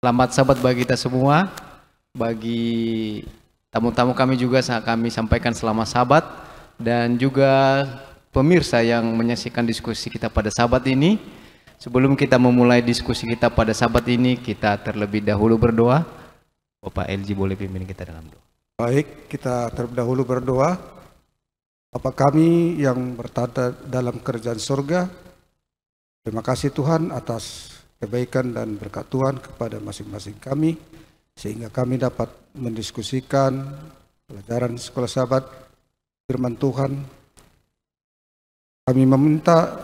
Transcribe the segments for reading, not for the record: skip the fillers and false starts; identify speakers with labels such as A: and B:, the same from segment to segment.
A: Selamat Sabat bagi kita semua. Bagi tamu-tamu kami juga kami sampaikan selamat Sabat. Dan juga pemirsa yang menyaksikan diskusi kita pada Sabat ini. Sebelum kita memulai diskusi kita pada Sabat ini, kita terlebih dahulu berdoa. Bapak LG boleh pimpin kita dengan doa.
B: Baik, kita terlebih dahulu berdoa. Bapa kami yang berada dalam kerajaan surga, terima kasih Tuhan atas kebaikan dan berkat Tuhan kepada masing-masing kami, sehingga kami dapat mendiskusikan pelajaran sekolah Sabat firman Tuhan. Kami meminta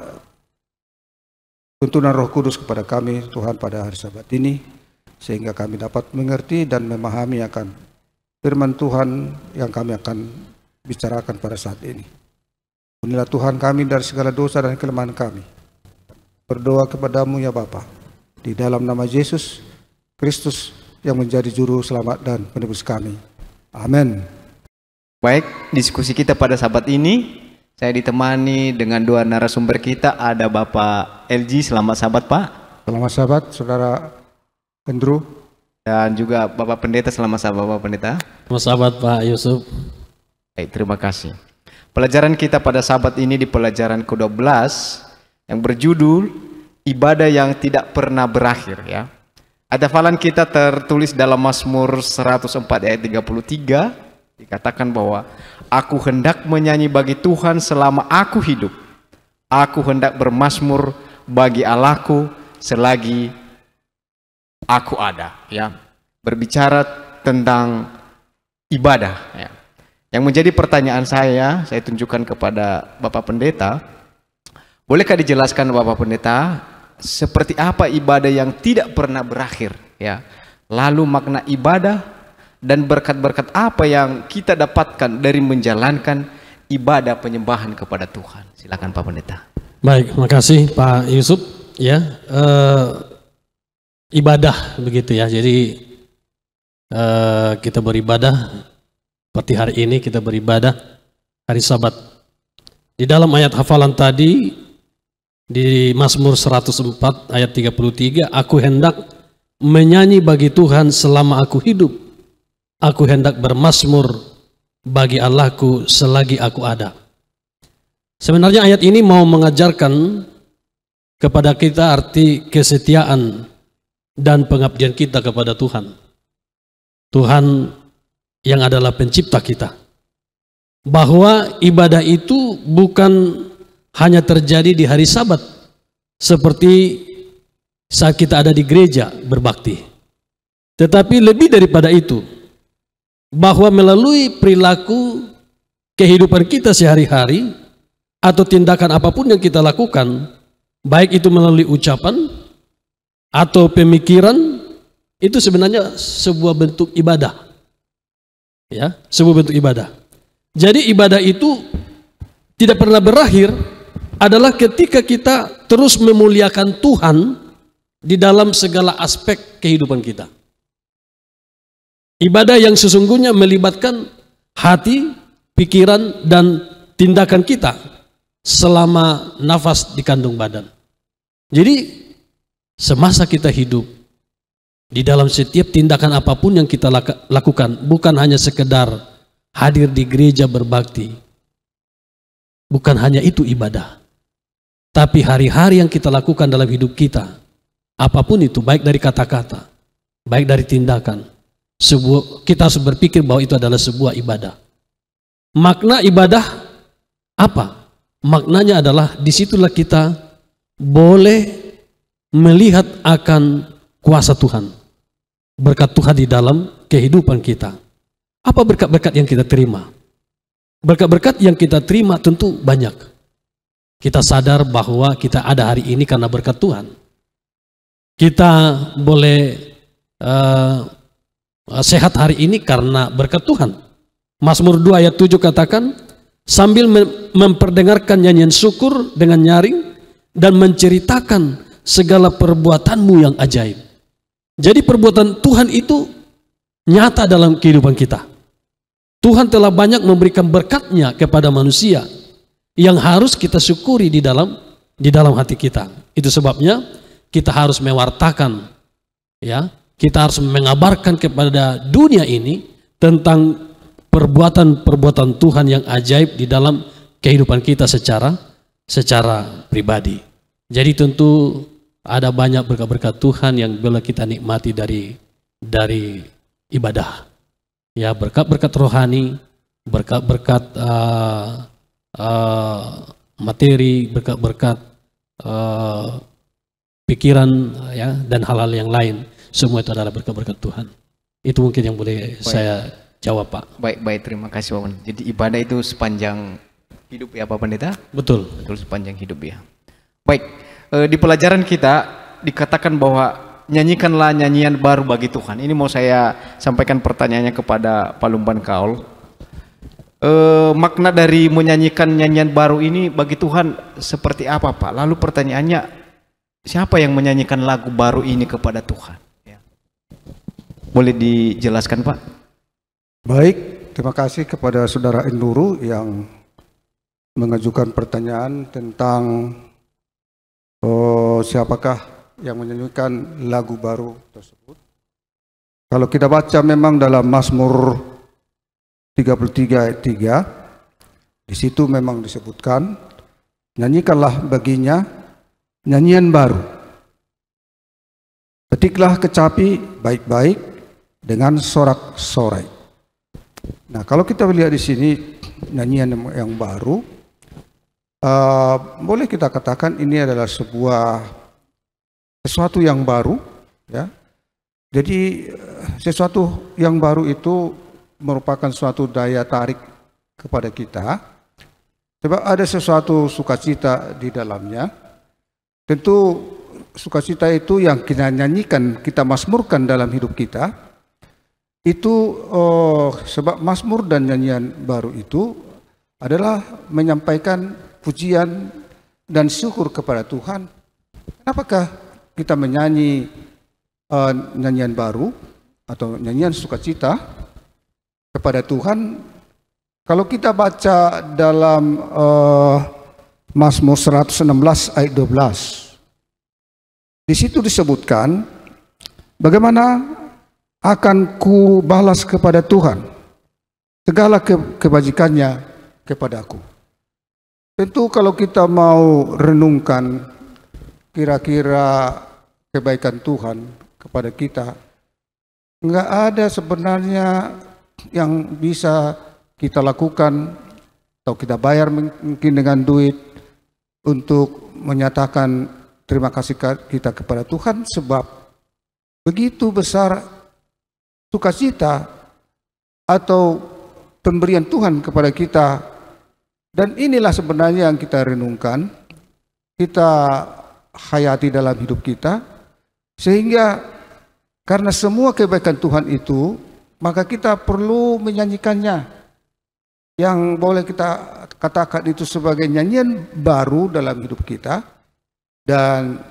B: tuntunan Roh Kudus kepada kami Tuhan pada hari Sabat ini, sehingga kami dapat mengerti dan memahami akan firman Tuhan yang kami akan bicarakan pada saat ini. Ampunilah Tuhan kami dari segala dosa dan kelemahan kami. Berdoa kepadamu ya Bapa, di dalam nama Yesus Kristus yang menjadi juru selamat dan penebus kami. Amin.
A: Baik, diskusi kita pada Sabat ini saya ditemani dengan dua narasumber kita. Ada Bapak LG, selamat Sabat Pak.
B: Selamat Sabat Saudara Andrew.
A: Dan juga Bapak Pendeta, selamat Sabat Bapak Pendeta.
C: Selamat Sabat Pak Yusuf.
A: Baik, terima kasih. Pelajaran kita pada Sabat ini di pelajaran ke-12 yang berjudul ibadah yang tidak pernah berakhir ya. Ada hafalan kita tertulis dalam Mazmur 104 ayat 33, dikatakan bahwa aku hendak menyanyi bagi Tuhan selama aku hidup. Aku hendak bermazmur bagi Allahku selagi aku ada ya. Berbicara tentang ibadah ya. Yang menjadi pertanyaan saya tunjukkan kepada Bapak Pendeta. Bolehkah dijelaskan Bapak Pendeta seperti apa ibadah yang tidak pernah berakhir ya? Lalu makna ibadah dan berkat-berkat apa yang kita dapatkan dari menjalankan ibadah penyembahan kepada Tuhan? Silakan Pak Pendeta.
C: Baik, makasih Pak Yusuf ya. Ibadah begitu ya. Jadi kita beribadah seperti hari ini kita beribadah hari Sabat. Di dalam ayat hafalan tadi di Mazmur 104 ayat 33, aku hendak menyanyi bagi Tuhan selama aku hidup. Aku hendak bermazmur bagi Allahku selagi aku ada. Sebenarnya ayat ini mau mengajarkan kepada kita arti kesetiaan dan pengabdian kita kepada Tuhan. Tuhan yang adalah pencipta kita. Bahwa ibadah itu bukan hanya terjadi di hari Sabat seperti saat kita ada di gereja berbakti. Tetapi lebih daripada itu, bahwa melalui perilaku kehidupan kita sehari-hari atau tindakan apapun yang kita lakukan, baik itu melalui ucapan atau pemikiran, itu sebenarnya sebuah bentuk ibadah. Ya, sebuah bentuk ibadah. Jadi ibadah itu tidak pernah berakhir adalah ketika kita terus memuliakan Tuhan di dalam segala aspek kehidupan kita. Ibadah yang sesungguhnya melibatkan hati, pikiran, dan tindakan kita selama nafas di kandung badan. Jadi semasa kita hidup, di dalam setiap tindakan apapun yang kita lakukan, bukan hanya sekedar hadir di gereja berbakti, bukan hanya itu ibadah, tapi hari-hari yang kita lakukan dalam hidup kita, apapun itu, baik dari kata-kata, baik dari tindakan, kita harus berpikir bahwa itu adalah sebuah ibadah. Makna ibadah apa? Maknanya adalah disitulah kita boleh melihat akan kuasa Tuhan, berkat Tuhan di dalam kehidupan kita. Apa berkat-berkat yang kita terima? Berkat-berkat yang kita terima tentu banyak. Kita sadar bahwa kita ada hari ini karena berkat Tuhan. Kita boleh sehat hari ini karena berkat Tuhan. Mazmur 2 ayat 7 katakan, sambil memperdengarkan nyanyian syukur dengan nyaring dan menceritakan segala perbuatanmu yang ajaib. Jadi perbuatan Tuhan itu nyata dalam kehidupan kita. Tuhan telah banyak memberikan berkat-Nya kepada manusia yang harus kita syukuri di dalam hati kita. Itu sebabnya kita harus mewartakan ya kita harus mengabarkan kepada dunia ini tentang perbuatan-perbuatan Tuhan yang ajaib di dalam kehidupan kita secara pribadi. Jadi tentu ada banyak berkat-berkat Tuhan yang boleh kita nikmati dari ibadah. Ya, berkat-berkat rohani, berkat-berkat materi, berkat-berkat pikiran, ya, dan hal-hal yang lain. Semua itu adalah berkat-berkat Tuhan. Itu mungkin yang boleh saya jawab, Pak.
A: Baik, terima kasih Pak Pendeta. Jadi ibadah itu sepanjang hidup ya Pak Pendeta?
C: Betul.
A: Betul, sepanjang hidup ya. Baik, di pelajaran kita dikatakan bahwa nyanyikanlah nyanyian baru bagi Tuhan. Ini mau saya sampaikan pertanyaannya kepada Pak Lumban Kaul. Makna dari menyanyikan nyanyian baru ini bagi Tuhan seperti apa Pak? Lalu pertanyaannya, siapa yang menyanyikan lagu baru ini kepada Tuhan? Ya. Boleh dijelaskan Pak?
B: Baik, terima kasih kepada Saudara Enduru yang mengajukan pertanyaan tentang siapakah yang menyanyikan lagu baru tersebut. Kalau kita baca memang dalam Mazmur 33 ayat 3, di situ memang disebutkan, nyanyikanlah baginya nyanyian baru. Ketiklah kecapi baik-baik dengan sorak-sorai. Nah, kalau kita lihat di sini nyanyian yang baru, boleh kita katakan ini adalah sesuatu yang baru, ya. Jadi sesuatu yang baru itu merupakan suatu daya tarik kepada kita. Sebab ada sesuatu sukacita di dalamnya. Tentu sukacita itu yang kita nyanyikan, kita mazmurkan dalam hidup kita. Itu sebab mazmur dan nyanyian baru itu adalah menyampaikan pujian dan syukur kepada Tuhan. Kenapakah kita menyanyi nyanyian baru atau nyanyian sukacita kepada Tuhan? Kalau kita baca dalam Mazmur 116 ayat 12, di situ disebutkan bagaimana akan ku balas kepada Tuhan segala kebajikannya kepadaku. Tentu kalau kita mau renungkan kira-kira kebaikan Tuhan kepada kita, enggak ada sebenarnya yang bisa kita lakukan atau kita bayar mungkin dengan duit untuk menyatakan terima kasih kita kepada Tuhan, sebab begitu besar sukacita atau pemberian Tuhan kepada kita. Dan inilah sebenarnya yang kita renungkan, kita hayati dalam hidup kita, sehingga karena semua kebaikan Tuhan itu, maka kita perlu menyanyikannya. Yang boleh kita katakan itu sebagai nyanyian baru dalam hidup kita. Dan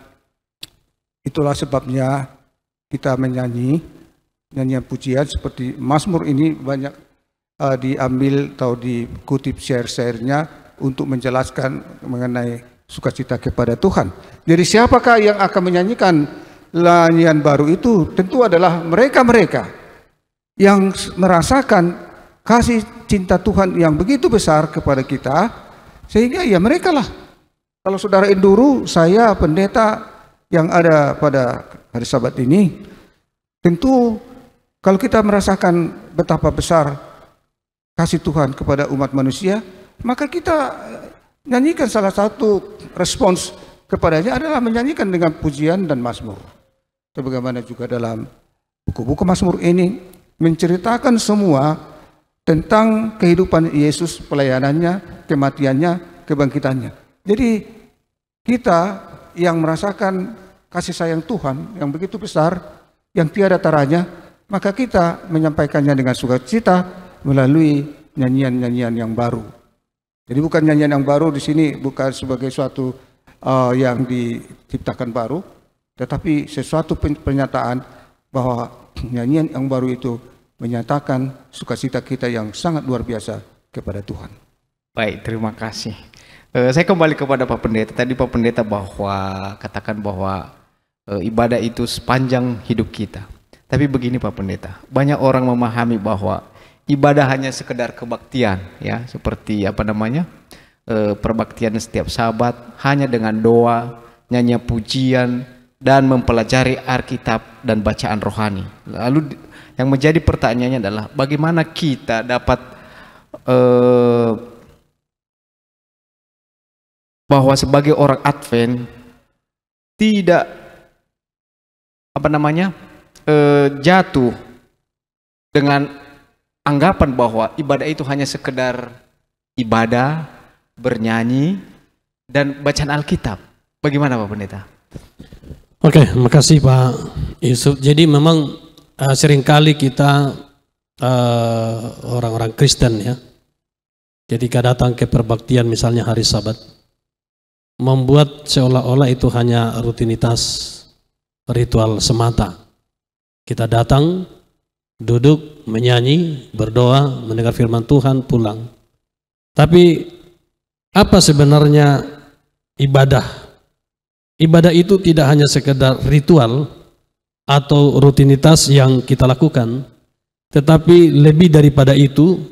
B: itulah sebabnya kita menyanyi nyanyian pujian seperti Mazmur ini banyak diambil atau dikutip syair-syairnya untuk menjelaskan mengenai sukacita kepada Tuhan. Jadi siapakah yang akan menyanyikan nyanyian baru itu? Tentu adalah mereka-mereka yang merasakan kasih cinta Tuhan yang begitu besar kepada kita, sehingga ya mereka lah. Kalau saudara Enduru, saya pendeta yang ada pada hari Sabat ini, tentu kalau kita merasakan betapa besar kasih Tuhan kepada umat manusia, maka kita nyanyikan salah satu respons kepadanya adalah menyanyikan dengan pujian dan mazmur. Sebagaimana juga dalam buku-buku mazmur ini menceritakan semua tentang kehidupan Yesus, pelayanannya, kematiannya, kebangkitannya. Jadi kita yang merasakan kasih sayang Tuhan yang begitu besar, yang tiada taranya, maka kita menyampaikannya dengan sukacita melalui nyanyian-nyanyian yang baru. Jadi bukan nyanyian yang baru di sini bukan sebagai suatu yang diciptakan baru, tetapi sesuatu pernyataan bahwa nyanyian yang baru itu menyatakan sukacita kita yang sangat luar biasa kepada Tuhan.
A: Baik, terima kasih. Saya kembali kepada Pak Pendeta. Tadi Pak Pendeta katakan bahwa ibadah itu sepanjang hidup kita. Tapi begini Pak Pendeta, banyak orang memahami bahwa ibadah hanya sekedar kebaktian, ya, seperti apa namanya, perbaktian setiap Sabat hanya dengan doa, nyanyi pujian, dan mempelajari Alkitab dan bacaan rohani. Lalu yang menjadi pertanyaannya adalah bagaimana kita dapat bahwa sebagai orang Advent tidak apa namanya jatuh dengan anggapan bahwa ibadah itu hanya sekedar ibadah, bernyanyi, dan bacaan Alkitab. Bagaimana Pak Pendeta?
C: Oke, makasih Pak Yusuf. Jadi memang seringkali kita orang-orang Kristen ya, ketika datang ke perbaktian misalnya hari Sabat, membuat seolah-olah itu hanya rutinitas ritual semata. Kita datang, duduk, menyanyi, berdoa, mendengar firman Tuhan, pulang. Tapi apa sebenarnya ibadah? Ibadah itu tidak hanya sekedar ritual atau rutinitas yang kita lakukan, tetapi lebih daripada itu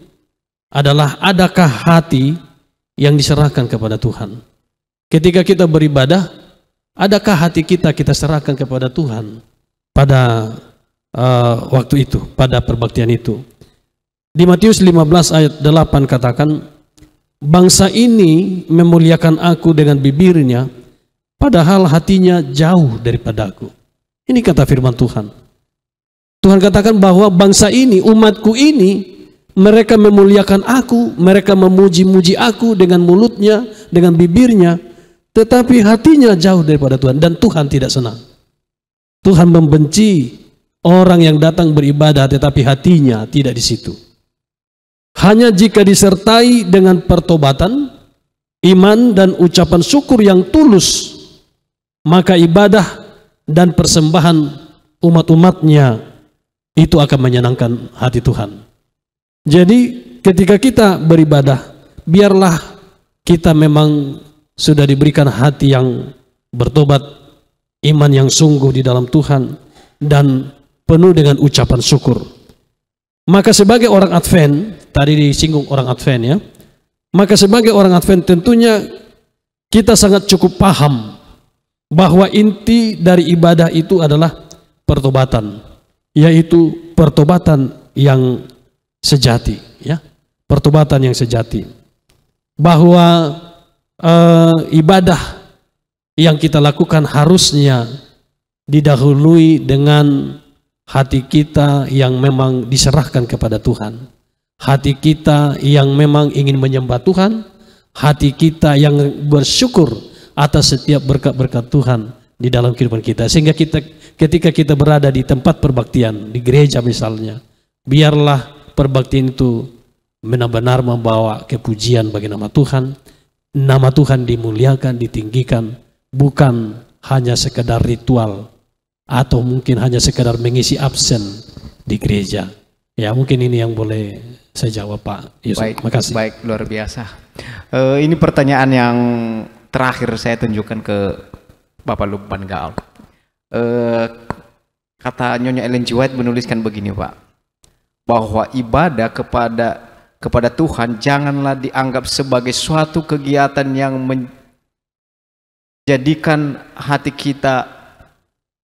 C: adalah adakah hati yang diserahkan kepada Tuhan. Ketika kita beribadah, adakah hati kita serahkan kepada Tuhan pada waktu itu, pada perbaktian itu. Di Matius 15 ayat 8 katakan, bangsa ini memuliakan aku dengan bibirnya, padahal hatinya jauh daripada aku. Ini kata firman Tuhan. Tuhan katakan bahwa bangsa ini, umatku ini, mereka memuliakan aku, mereka memuji-muji aku dengan mulutnya, dengan bibirnya, tetapi hatinya jauh daripada Tuhan, dan Tuhan tidak senang. Tuhan membenci orang yang datang beribadah tetapi hatinya tidak di situ. Hanya jika disertai dengan pertobatan, iman dan ucapan syukur yang tulus, maka ibadah dan persembahan umat-umatnya itu akan menyenangkan hati Tuhan. Jadi ketika kita beribadah, biarlah kita memang sudah diberikan hati yang bertobat, iman yang sungguh di dalam Tuhan, dan penuh dengan ucapan syukur. Maka sebagai orang Advent, tadi disinggung orang Advent ya, maka sebagai orang Advent tentunya kita sangat cukup paham bahwa inti dari ibadah itu adalah pertobatan, yaitu pertobatan yang sejati ya, pertobatan yang sejati. Bahwa ibadah yang kita lakukan harusnya didahului dengan hati kita yang memang diserahkan kepada Tuhan, hati kita yang memang ingin menyembah Tuhan, hati kita yang bersyukur atas setiap berkat-berkat Tuhan di dalam kehidupan kita. Sehingga ketika kita berada di tempat perbaktian, di gereja misalnya, biarlah perbaktian itu benar-benar membawa kepujian bagi nama Tuhan. Nama Tuhan dimuliakan, ditinggikan, bukan hanya sekedar ritual atau mungkin hanya sekedar mengisi absen di gereja. Ya, mungkin ini yang boleh saya jawab Pak Yusuf.
A: Baik,
C: makasih.
A: Baik, luar biasa. Ini pertanyaan yang terakhir saya tunjukkan ke Bapak Lukman Gaul. Kata Nyonya Ellen G. White menuliskan begini Pak, bahwa ibadah kepada Tuhan janganlah dianggap sebagai suatu kegiatan yang menjadikan hati kita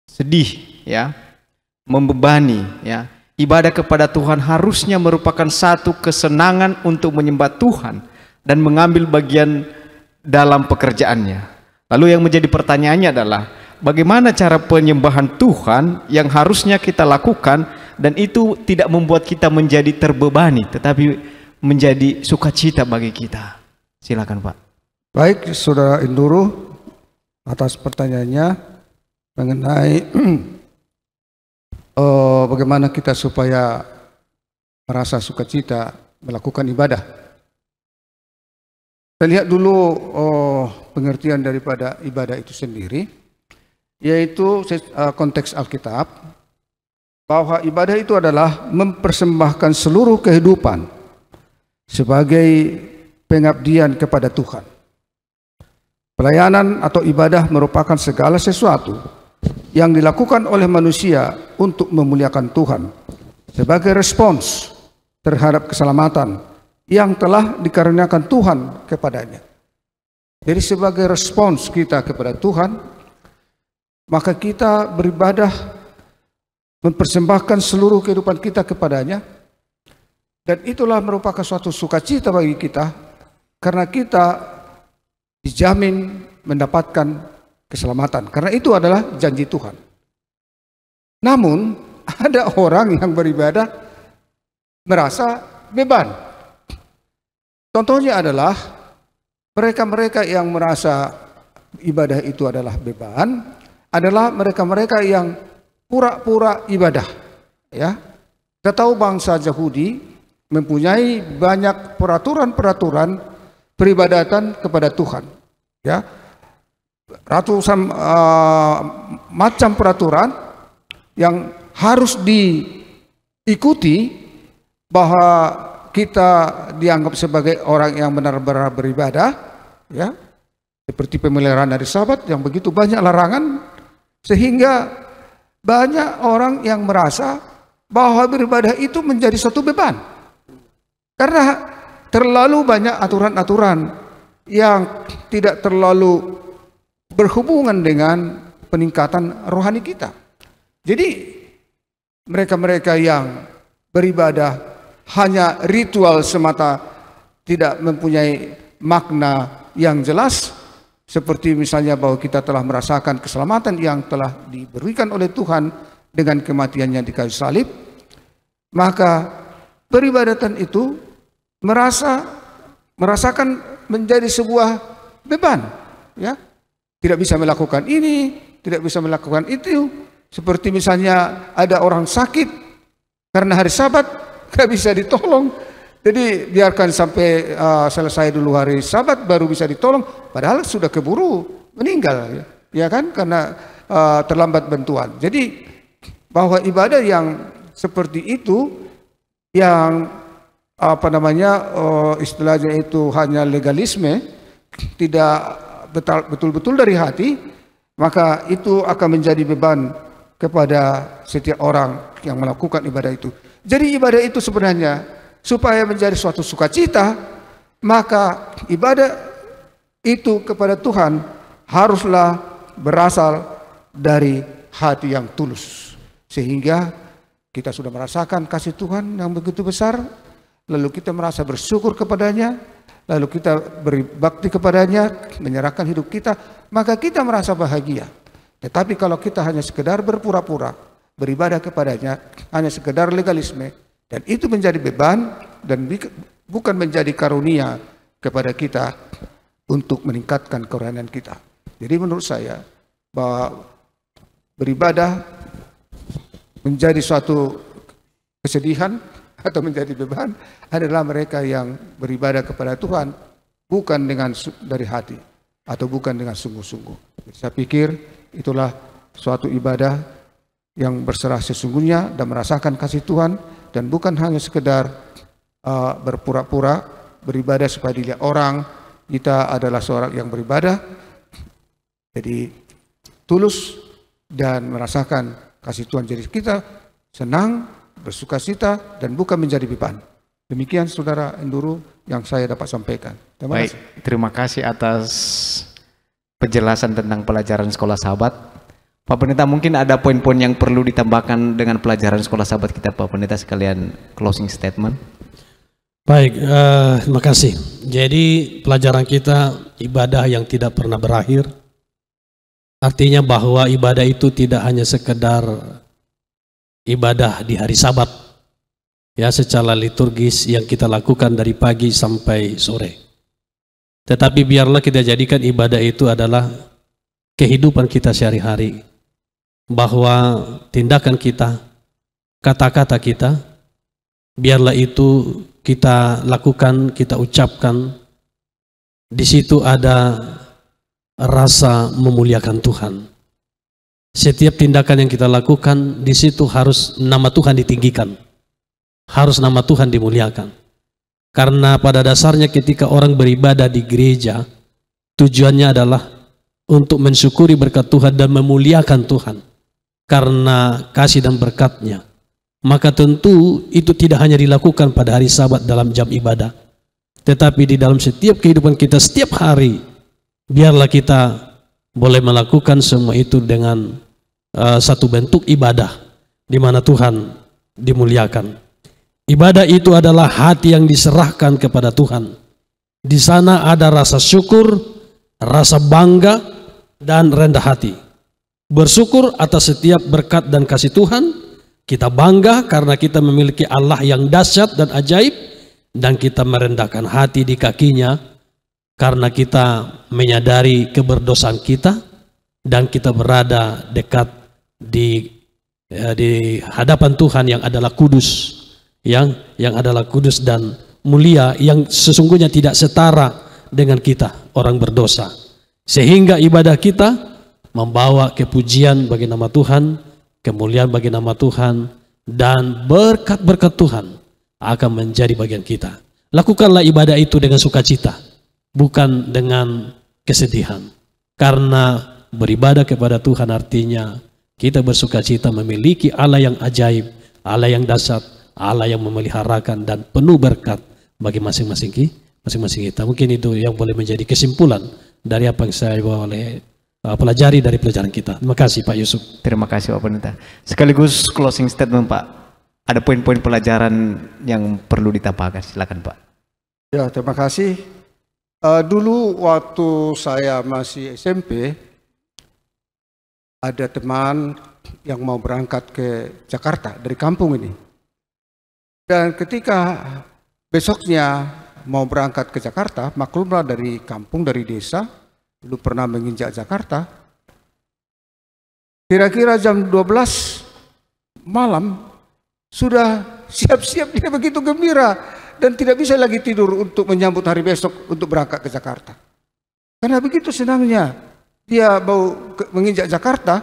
A: sedih ya, membebani ya. Ibadah kepada Tuhan harusnya merupakan satu kesenangan untuk menyembah Tuhan dan mengambil bagian dalam pekerjaannya. Lalu yang menjadi pertanyaannya adalah bagaimana cara penyembahan Tuhan yang harusnya kita lakukan dan itu tidak membuat kita menjadi terbebani tetapi menjadi sukacita bagi kita. Silakan Pak.
B: Baik, Saudara Induru, atas pertanyaannya mengenai bagaimana kita supaya merasa sukacita melakukan ibadah. Kita lihat dulu pengertian daripada ibadah itu sendiri, yaitu konteks Alkitab, bahwa ibadah itu adalah mempersembahkan seluruh kehidupan sebagai pengabdian kepada Tuhan. Pelayanan atau ibadah merupakan segala sesuatu yang dilakukan oleh manusia untuk memuliakan Tuhan sebagai respons terhadap keselamatan yang telah dikaruniakan Tuhan kepadanya. Jadi sebagai respons kita kepada Tuhan, maka kita beribadah, mempersembahkan seluruh kehidupan kita kepadanya, dan itulah merupakan suatu sukacita bagi kita, karena kita dijamin mendapatkan keselamatan, karena itu adalah janji Tuhan. Namun ada orang yang beribadah merasa beban. Contohnya adalah mereka-mereka yang merasa ibadah itu adalah beban, adalah mereka-mereka yang pura-pura ibadah. Ya, kita tahu bangsa Yahudi mempunyai banyak peraturan-peraturan peribadatan kepada Tuhan. Ya, ratusan macam peraturan yang harus diikuti bahwa kita dianggap sebagai orang yang benar-benar beribadah, ya, seperti pemeliharaan hari Sabat yang begitu banyak larangan, sehingga banyak orang yang merasa bahwa beribadah itu menjadi suatu beban karena terlalu banyak aturan-aturan yang tidak terlalu berhubungan dengan peningkatan rohani kita. Jadi mereka-mereka yang beribadah hanya ritual semata, tidak mempunyai makna yang jelas, seperti misalnya bahwa kita telah merasakan keselamatan yang telah diberikan oleh Tuhan dengan kematiannya di kayu salib, maka peribadatan itu merasakan menjadi sebuah beban, ya. Tidak bisa melakukan ini, tidak bisa melakukan itu. Seperti misalnya ada orang sakit karena hari Sabat gak bisa ditolong, jadi biarkan sampai selesai dulu hari Sabat baru bisa ditolong, padahal sudah keburu meninggal, ya kan, karena terlambat bantuan. Jadi bahwa ibadah yang seperti itu, yang istilahnya itu hanya legalisme, tidak betul-betul dari hati, maka itu akan menjadi beban kepada setiap orang yang melakukan ibadah itu. Jadi ibadah itu sebenarnya supaya menjadi suatu sukacita, maka ibadah itu kepada Tuhan haruslah berasal dari hati yang tulus, sehingga kita sudah merasakan kasih Tuhan yang begitu besar, lalu kita merasa bersyukur kepadanya, lalu kita berbakti kepadanya, menyerahkan hidup kita, maka kita merasa bahagia. Tetapi kalau kita hanya sekedar berpura-pura beribadah kepadanya, hanya sekedar legalisme, dan itu menjadi beban dan bukan menjadi karunia kepada kita untuk meningkatkan kerohanian kita. Jadi menurut saya bahwa beribadah menjadi suatu kesedihan atau menjadi beban adalah mereka yang beribadah kepada Tuhan bukan dari hati atau bukan dengan sungguh-sungguh. Saya pikir itulah suatu ibadah yang berserah sesungguhnya dan merasakan kasih Tuhan, dan bukan hanya sekedar berpura-pura beribadah supaya dilihat orang kita adalah seorang yang beribadah. Jadi tulus dan merasakan kasih Tuhan, jadi kita senang, bersukacita, dan bukan menjadi beban. Demikian Saudara Enduru yang saya dapat sampaikan.
A: Terima kasih atas penjelasan tentang pelajaran sekolah Sabat. Pak Pendeta, mungkin ada poin-poin yang perlu ditambahkan dengan pelajaran sekolah Sabat kita, Pak Pendeta, sekalian closing statement.
C: Baik, terima kasih. Jadi pelajaran kita ibadah yang tidak pernah berakhir, artinya bahwa ibadah itu tidak hanya sekedar ibadah di hari Sabat, ya, secara liturgis yang kita lakukan dari pagi sampai sore. Tetapi biarlah kita jadikan ibadah itu adalah kehidupan kita sehari-hari. Bahwa tindakan kita, kata-kata kita, biarlah itu kita lakukan, kita ucapkan. Di situ ada rasa memuliakan Tuhan. Setiap tindakan yang kita lakukan, di situ harus nama Tuhan ditinggikan. Harus nama Tuhan dimuliakan. Karena pada dasarnya ketika orang beribadah di gereja, tujuannya adalah untuk mensyukuri berkat Tuhan dan memuliakan Tuhan. karena kasih dan berkat-Nya, maka tentu itu tidak hanya dilakukan pada hari Sabat dalam jam ibadah, tetapi di dalam setiap kehidupan kita setiap hari. Biarlah kita boleh melakukan semua itu dengan satu bentuk ibadah di mana Tuhan dimuliakan. Ibadah itu adalah hati yang diserahkan kepada Tuhan. Di sana ada rasa syukur, rasa bangga, dan rendah hati. Bersyukur atas setiap berkat dan kasih Tuhan. Kita bangga karena kita memiliki Allah yang dahsyat dan ajaib, dan kita merendahkan hati di kaki-Nya karena kita menyadari keberdosaan kita dan kita berada dekat di hadapan Tuhan yang adalah kudus, yang adalah kudus dan mulia, yang sesungguhnya tidak setara dengan kita orang berdosa. Sehingga ibadah kita membawa kepujian bagi nama Tuhan, kemuliaan bagi nama Tuhan, dan berkat-berkat Tuhan akan menjadi bagian kita. Lakukanlah ibadah itu dengan sukacita, bukan dengan kesedihan. Karena beribadah kepada Tuhan artinya kita bersukacita memiliki Allah yang ajaib, Allah yang dahsyat, Allah yang memeliharakan dan penuh berkat bagi masing-masing kita. Mungkin itu yang boleh menjadi kesimpulan dari apa yang saya boleh pelajari dari pelajaran kita. Terima kasih Pak Yusuf.
A: Terima kasih Pak Pendeta. Sekaligus closing statement Pak. Ada poin-poin pelajaran yang perlu ditambahkan. Silakan Pak.
B: Ya, terima kasih. Dulu waktu saya masih SMP, ada teman yang mau berangkat ke Jakarta dari kampung ini. Dan ketika besoknya mau berangkat ke Jakarta, maklumlah dari kampung, dari desa, dulu pernah menginjak Jakarta. Kira-kira jam 12 malam sudah siap-siap, dia begitu gembira dan tidak bisa lagi tidur untuk menyambut hari besok untuk berangkat ke Jakarta. Karena begitu senangnya dia mau menginjak Jakarta,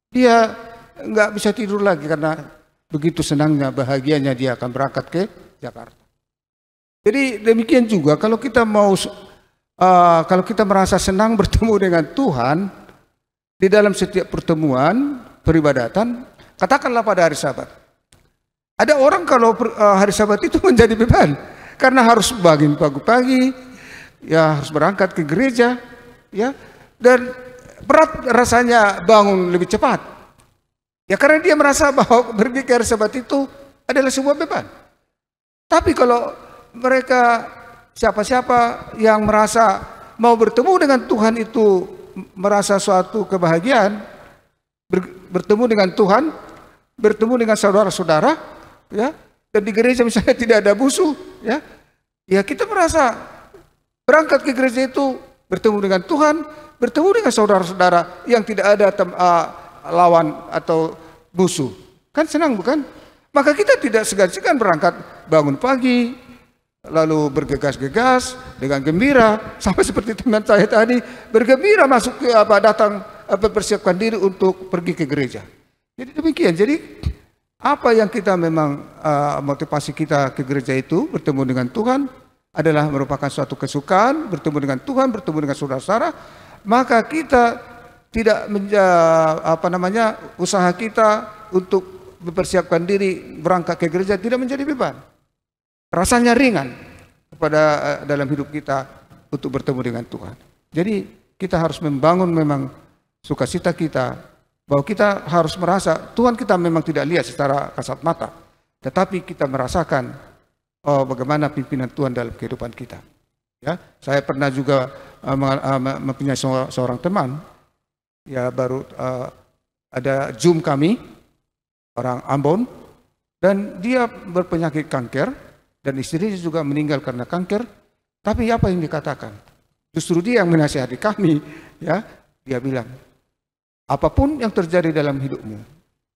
B: dia nggak bisa tidur lagi karena begitu senangnya, bahagianya dia akan berangkat ke Jakarta. Jadi demikian juga kalau kita kalau kita merasa senang bertemu dengan Tuhan di dalam setiap pertemuan peribadatan, katakanlah pada hari Sabat. Ada orang kalau hari Sabat itu menjadi beban karena harus bangun pagi-pagi, ya harus berangkat ke gereja, ya, dan berat rasanya bangun lebih cepat. Ya karena dia merasa bahwa pergi ke hari Sabat itu adalah sebuah beban. Tapi kalau mereka siapa-siapa yang merasa mau bertemu dengan Tuhan itu merasa suatu kebahagiaan, bertemu dengan Tuhan, bertemu dengan saudara-saudara, ya, dan di gereja misalnya tidak ada musuh, ya kita merasa berangkat ke gereja itu bertemu dengan Tuhan, bertemu dengan saudara-saudara yang tidak ada lawan atau musuh. Kan senang bukan? Maka kita tidak segan-segan berangkat bangun pagi, lalu bergegas-gegas dengan gembira, sampai seperti teman saya tadi bergembira masuk ke persiapkan diri untuk pergi ke gereja. Jadi demikian. Jadi apa yang kita memang motivasi kita ke gereja itu bertemu dengan Tuhan adalah merupakan suatu kesukaan, bertemu dengan Tuhan, bertemu dengan saudara-saudara, maka kita tidak usaha kita untuk mempersiapkan diri berangkat ke gereja tidak menjadi beban. Rasanya ringan dalam hidup kita untuk bertemu dengan Tuhan. Jadi kita harus membangun memang sukacita kita, bahwa kita harus merasa Tuhan kita memang tidak lihat secara kasat mata, tetapi kita merasakan bagaimana pimpinan Tuhan dalam kehidupan kita. Ya, saya pernah juga mempunyai seorang teman. Ya baru ada Zoom kami, orang Ambon, dan dia berpenyakit kanker dan istrinya juga meninggal karena kanker. Tapi apa yang dikatakan? Justru dia yang menasihati kami, ya. Dia bilang, apapun yang terjadi dalam hidupmu,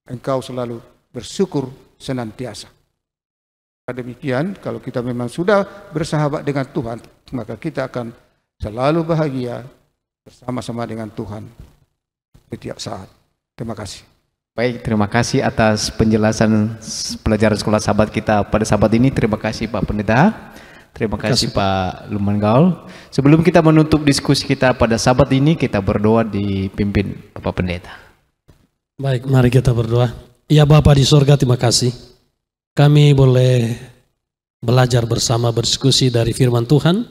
B: engkau selalu bersyukur senantiasa. Demikian, kalau kita memang sudah bersahabat dengan Tuhan, maka kita akan selalu bahagia bersama-sama dengan Tuhan setiap saat. Terima kasih.
A: Baik, terima kasih atas penjelasan pelajaran sekolah sahabat kita pada sahabat ini. Terima kasih Pak Pendeta. Terima kasih Pak Luman Gaul. Sebelum kita menutup diskusi kita pada sahabat ini, kita berdoa dipimpin Bapak Pendeta.
C: Baik, mari kita berdoa. Ya Bapa di sorga, terima kasih. Kami boleh belajar bersama, berdiskusi dari firman Tuhan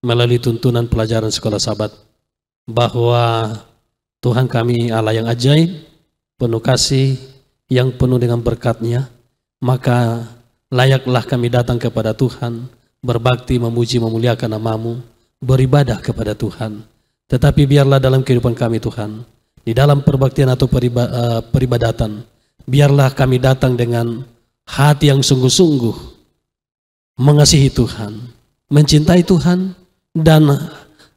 C: melalui tuntunan pelajaran sekolah Sabat, bahwa Tuhan kami Allah yang ajaib, penuh kasih, yang penuh dengan berkat-Nya. Maka layaklah kami datang kepada Tuhan, berbakti, memuji, memuliakan nama-Mu, beribadah kepada Tuhan. Tetapi biarlah dalam kehidupan kami Tuhan, di dalam perbaktian atau peribadatan, biarlah kami datang dengan hati yang sungguh-sungguh mengasihi Tuhan, mencintai Tuhan, dan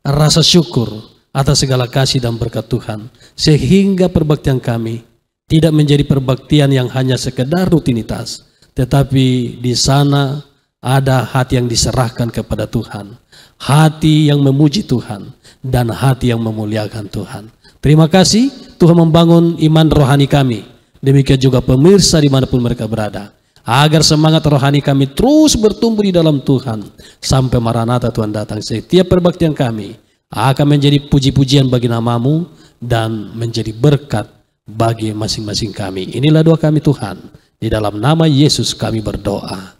C: rasa syukur atas segala kasih dan berkat Tuhan, sehingga perbaktian kami tidak menjadi perbaktian yang hanya sekedar rutinitas, tetapi di sana ada hati yang diserahkan kepada Tuhan, hati yang memuji Tuhan, dan hati yang memuliakan Tuhan. Terima kasih Tuhan membangun iman rohani kami, demikian juga pemirsa dimanapun mereka berada, agar semangat rohani kami terus bertumbuh di dalam Tuhan sampai Maranatha Tuhan datang. Setiap perbaktian kami akan menjadi puji-pujian bagi nama-Mu dan menjadi berkat bagi masing-masing kami. Inilah doa kami Tuhan, di dalam nama Yesus kami berdoa.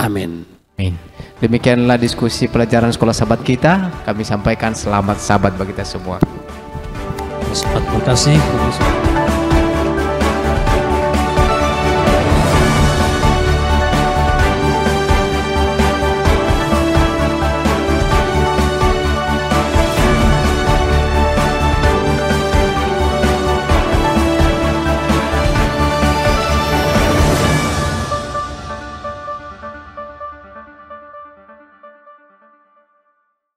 C: Amin.
A: Amin. Demikianlah diskusi pelajaran sekolah Sabat kita. Kami sampaikan selamat Sabat bagi kita semua.
C: Terima kasih.